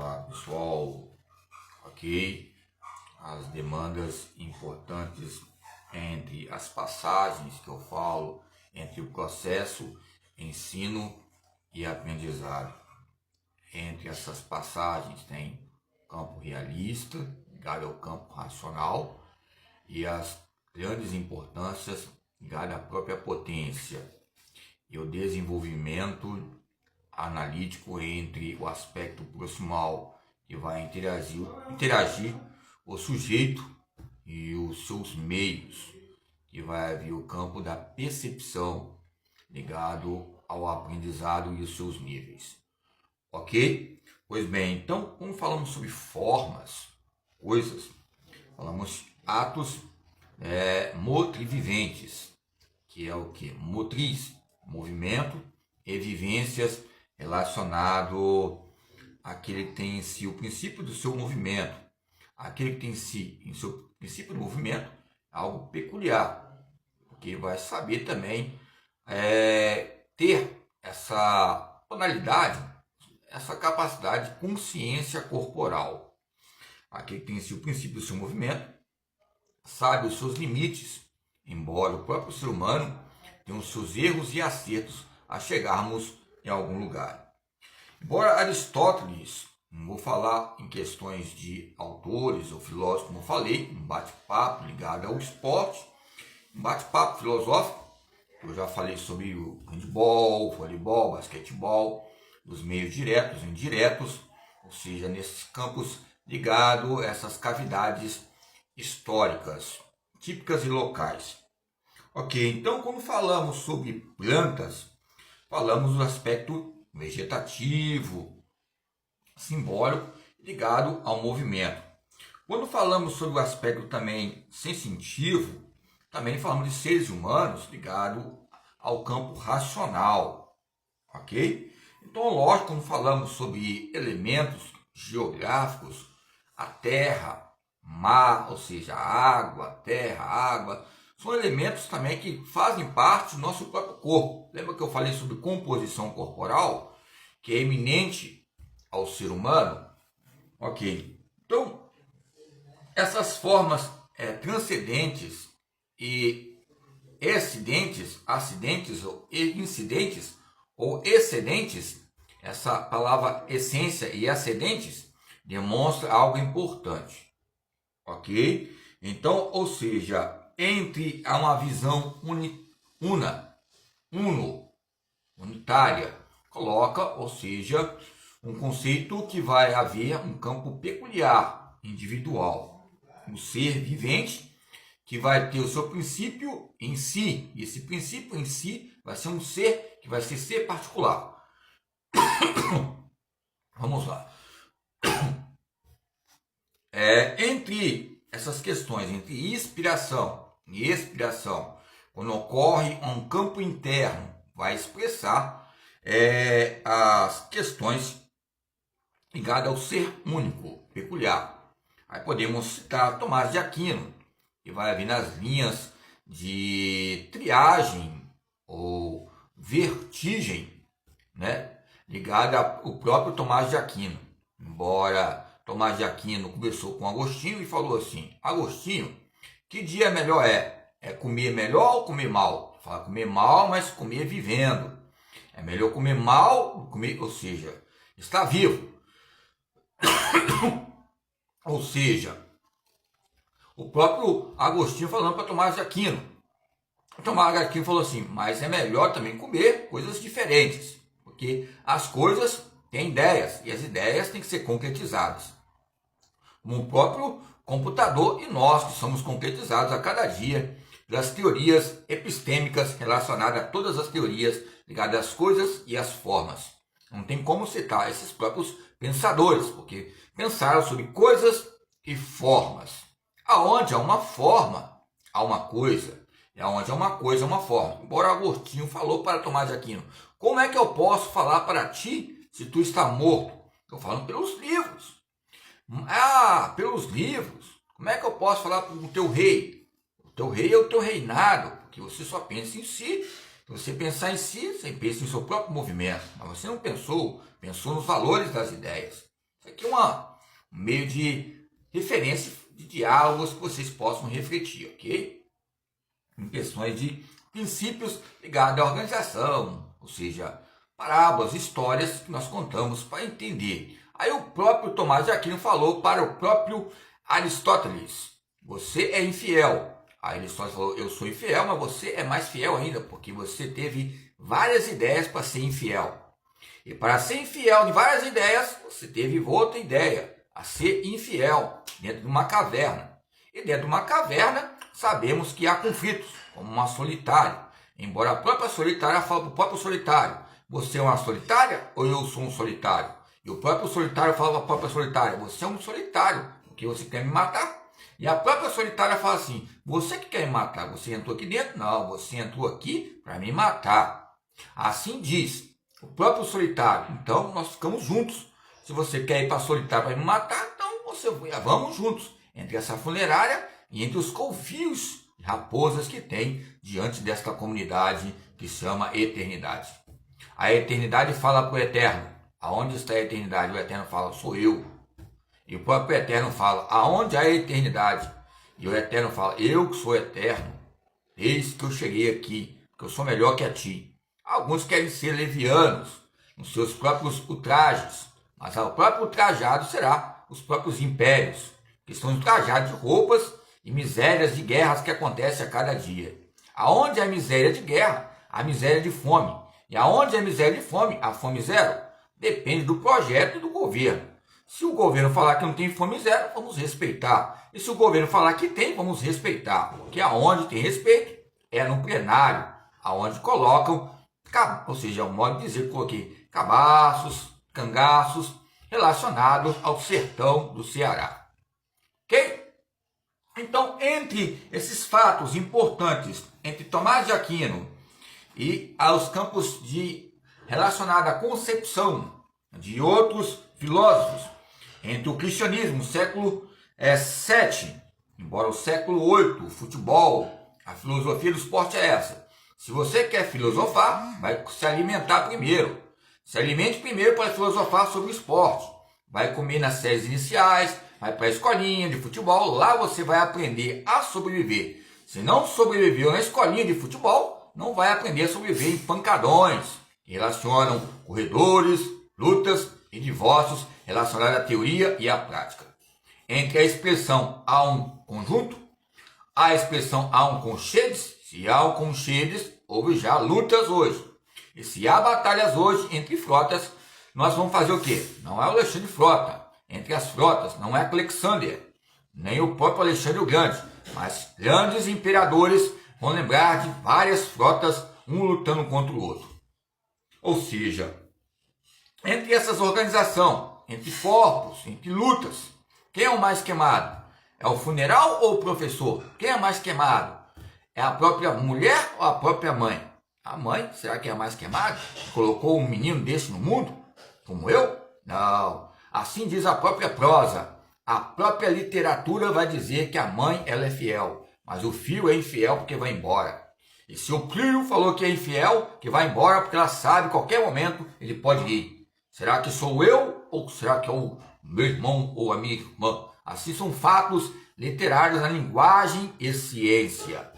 Olá pessoal, ok? As demandas importantes entre as passagens que eu falo, entre o processo, ensino e aprendizado. Entre essas passagens tem campo realista, ligado ao campo racional, e as grandes importâncias ligadas à própria potência e o desenvolvimento analítico entre o aspecto proximal, que vai interagir o sujeito e os seus meios, que vai haver o campo da percepção ligado ao aprendizado e os seus níveis. Ok? Pois bem, então, quando falamos sobre formas, coisas, falamos atos motriviventes, que é o que? Motriz, movimento, e vivências relacionado àquele que tem em si o princípio do seu movimento. Aquele que tem em seu princípio do movimento algo peculiar, porque vai saber também ter essa tonalidade, essa capacidade de consciência corporal. Aquele que tem em si o princípio do seu movimento sabe os seus limites, embora o próprio ser humano tenha os seus erros e acertos a chegarmos em algum lugar. Embora Aristóteles, não vou falar em questões de autores ou filósofos, como eu falei, um bate-papo ligado ao esporte, um bate-papo filosófico, eu já falei sobre o handebol, voleibol, basquetebol, os meios diretos e indiretos, ou seja, nesses campos ligados a essas cavidades históricas, típicas e locais. Ok, então quando falamos sobre plantas, falamos do aspecto vegetativo, simbólico, ligado ao movimento. Quando falamos sobre o aspecto também sensitivo, também falamos de seres humanos ligados ao campo racional, ok? Então, lógico, quando falamos sobre elementos geográficos, a terra, mar, ou seja, água, terra, água, são elementos também que fazem parte do nosso próprio corpo. Lembra que eu falei sobre composição corporal, que é eminente ao ser humano? Ok. Então, essas formas transcendentes e acidentes ou incidentes ou excedentes, essa palavra essência e excedentes demonstra algo importante. Ok? Então, ou seja, entre uma visão unitária, coloca, ou seja, um conceito que vai haver um campo peculiar, individual, um ser vivente que vai ter o seu princípio em si, e esse princípio em si vai ser um ser que vai ser particular. Vamos lá. Entre essas questões, entre inspiração e expiração, quando ocorre um campo interno, vai expressar as questões ligadas ao ser único, peculiar. Aí podemos citar Tomás de Aquino, que vai vir nas linhas de triagem ou vertigem, né? Ligada ao próprio Tomás de Aquino. Embora Tomás de Aquino conversou com Agostinho e falou assim: Agostinho, que dia melhor é? É comer melhor ou comer mal? Fala comer mal, mas comer vivendo. É melhor comer mal, ou seja, estar vivo. Ou seja, o próprio Agostinho falando para Tomás de Aquino. Tomás de Aquino falou assim: mas é melhor também comer coisas diferentes, porque as coisas têm ideias e as ideias têm que ser concretizadas. Como o próprio computador e nós que somos concretizados a cada dia das teorias epistêmicas relacionadas a todas as teorias ligadas às coisas e às formas. Não tem como citar esses próprios pensadores, porque pensaram sobre coisas e formas. Aonde há uma forma, há uma coisa. E aonde há uma coisa, há uma forma. Embora Agostinho falou para Tomás de Aquino: como é que eu posso falar para ti se tu está morto? Estou falando pelos livros. Pelos livros. Como é que eu posso falar para o teu rei? O teu rei é o teu reinado, porque você só pensa em si. Se você pensar em si, você pensa em seu próprio movimento. Mas você não pensou nos valores das ideias. Isso aqui é um meio de referência, de diálogos que vocês possam refletir, ok? Em questões de princípios ligados à organização, ou seja, parábolas, histórias que nós contamos para entender. Aí o próprio Tomás de Aquino falou para o próprio Aristóteles: você é infiel. Aí Aristóteles falou: eu sou infiel, mas você é mais fiel ainda, porque você teve várias ideias para ser infiel. E para ser infiel em várias ideias, você teve outra ideia, a ser infiel, dentro de uma caverna. E dentro de uma caverna, sabemos que há conflitos, como uma solitária. Embora a própria solitária fale para o próprio solitário: você é uma solitária ou eu sou um solitário? E o próprio solitário fala para a própria solitária: você é um solitário, porque você quer me matar. E a própria solitária fala assim: você que quer me matar, você entrou aqui dentro? Não, você entrou aqui para me matar. Assim diz o próprio solitário: então nós ficamos juntos. Se você quer ir para a solitária para me matar, então vamos juntos. Entre essa funerária e entre os covios e raposas que tem diante desta comunidade que se chama eternidade. A eternidade fala para o eterno: aonde está a eternidade? O eterno fala: sou eu. E o próprio eterno fala: aonde há a eternidade? E o eterno fala: eu que sou eterno, eis que eu cheguei aqui, que eu sou melhor que a ti. Alguns querem ser levianos nos seus próprios ultrajes, mas o próprio ultrajado será os próprios impérios, que estão ultrajados de roupas e misérias de guerras que acontecem a cada dia. Aonde há miséria de guerra, há miséria de fome. E aonde há miséria de fome, há fome zero. Depende do projeto e do governo. Se o governo falar que não tem fome zero, vamos respeitar. E se o governo falar que tem, vamos respeitar. Porque aonde tem respeito é no plenário, aonde colocam, ou seja, um modo de dizer, coloquei cabaços, cangaços, relacionados ao sertão do Ceará. Ok? Então, entre esses fatos importantes, entre Tomás de Aquino e aos campos relacionados à concepção de outros filósofos, entre o cristianismo, século VII, embora o século VIII, o futebol, a filosofia do esporte é essa. Se você quer filosofar, vai se alimentar primeiro. Se alimente primeiro para filosofar sobre o esporte. Vai comer nas séries iniciais, vai para a escolinha de futebol, lá você vai aprender a sobreviver. Se não sobreviveu na escolinha de futebol, não vai aprender a sobreviver em pancadões, que relacionam corredores, lutas e divórcios relacionados à teoria e à prática. Entre a expressão há um conjunto, a expressão há um conchedes, se há um conchedes, houve já lutas hoje. E se há batalhas hoje entre frotas, nós vamos fazer o quê? Não é o Alexandre Frota. Entre as frotas, não é Alexander, nem o próprio Alexandre o Grande, mas grandes imperadores vão lembrar de várias frotas, um lutando contra o outro. Ou seja, entre essas organizações, entre corpos, entre lutas, quem é o mais queimado? É o funeral ou o professor? Quem é mais queimado? É a própria mulher ou a própria mãe? A mãe, será que é a mais queimada? Colocou um menino desse no mundo? Como eu? Não. Assim diz a própria prosa. A própria literatura vai dizer que a mãe ela é fiel, mas o filho é infiel porque vai embora. E se o filho falou que é infiel, que vai embora porque ela sabe que a qualquer momento ele pode ir. Será que sou eu ou será que é o meu irmão ou a minha irmã? Assim são fatos literários na linguagem e ciência.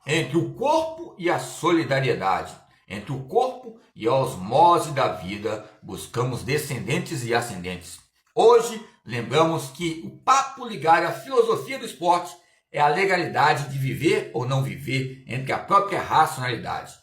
Entre o corpo e a solidariedade, entre o corpo e a osmose da vida, buscamos descendentes e ascendentes. Hoje, lembramos que o papo ligado à filosofia do esporte é a legalidade de viver ou não viver entre a própria racionalidade.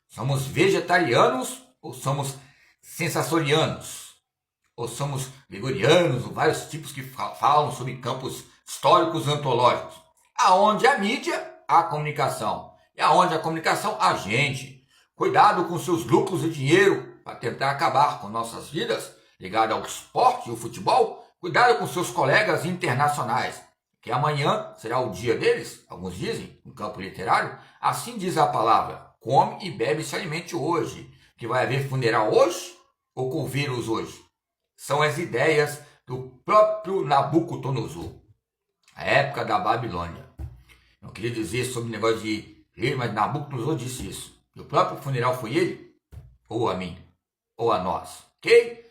Somos vegetarianos ou somos sensatorianos? Ou somos gregorianos, ou vários tipos que falam sobre campos históricos antológicos. Aonde a mídia, a comunicação. E aonde a comunicação, a gente. Cuidado com seus lucros e dinheiro para tentar acabar com nossas vidas, ligado ao esporte e ao futebol. Cuidado com seus colegas internacionais, que amanhã será o dia deles, alguns dizem, no campo literário. Assim diz a palavra: come e bebe e se alimente hoje. Que vai haver funeral hoje ou coveiros hoje? São as ideias do próprio Nabucodonosor, a época da Babilônia. Não queria dizer sobre o negócio de rei, mas Nabucodonosor disse isso. E o próprio funeral foi ele, ou a mim, ou a nós. Ok?